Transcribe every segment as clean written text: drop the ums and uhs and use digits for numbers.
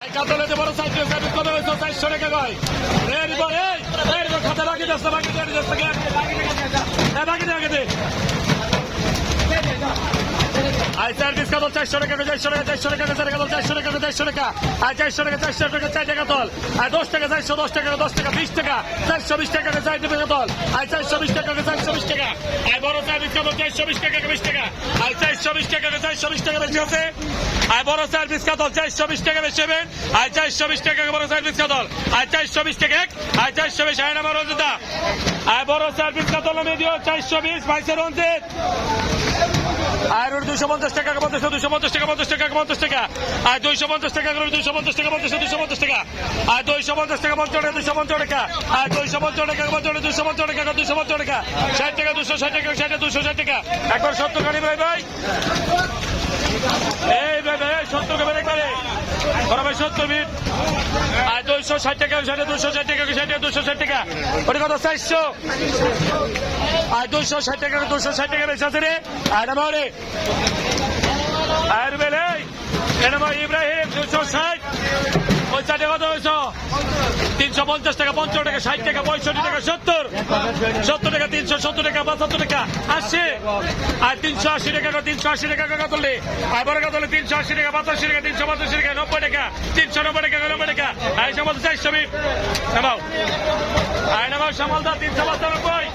কাতলাতে বড় cycle service কত হয়েছে 400 টাকা কয় খাতা রাখি দশটা বাকি দিয়ে দশ টাকা বাকি দিয়ে দে আই সার্ভিস কত 400 টাকা 400 টাকা 400 টাকা 400 টাকা 400 টাকা আই 400 টাকা 400 টাকা 4 টাকা তল আই 10 টাকা 410 টাকা 10 টাকা 20 টাকা 420 টাকা 4 টাকা তল আই 420 টাকা 420 টাকা আই বড় সার্ভিস কত 420 টাকা 20 টাকা আই 420 টাকা 420 টাকা বেশি আছে আই বড় সার্ভিস কত 420 টাকা বেশি হবে আই 420 টাকা বড় সার্ভিস কত আই 420 টাকা আই 420 আই নাম্বার রোজদা আই বড় সার্ভিস কত নামে দিও 420 ভাইসে রঞ্জিত আর 250 টাকা 250 টাকা 50 টাকা 50 টাকা আর 250 টাকা 250 টাকা 250 টাকা আর 250 টাকা 250 টাকা আর 250 টাকা 250 টাকা 250 টাকা 60 টাকা 260 টাকা 60 260 টাকা একবার 70 গাড়ি ভাই ভাই এই ভাই ভাই 70 গাড়ি করে বড় ভাই 70 মিনিট আর 260 টাকা 260 টাকা 260 টাকা ওটা কত 400 আর 260 টাকা 260 টাকা বেশি আছে রে আর আমারে আর বেলে এনামা ইব্রাহিম 260 ওই চাটে কত হয়েছ 350 টাকা 50 টাকা 60 টাকা 65 টাকা 70 টাকা 370 টাকা 75 টাকা 80 আর 380 টাকা 380 টাকা কত তুললে আর বড় কত তুললে 380 টাকা 85 টাকা 385 টাকা 90 টাকা 390 টাকা 90 টাকা এই সমস্ত 400 মিনিট নামাও আই নামাও সামালদা 395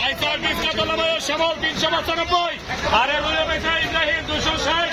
আই সার্ভিস কত নামাও শ্যামল 395 আরে বলে বেটা ইব্রাহিম 260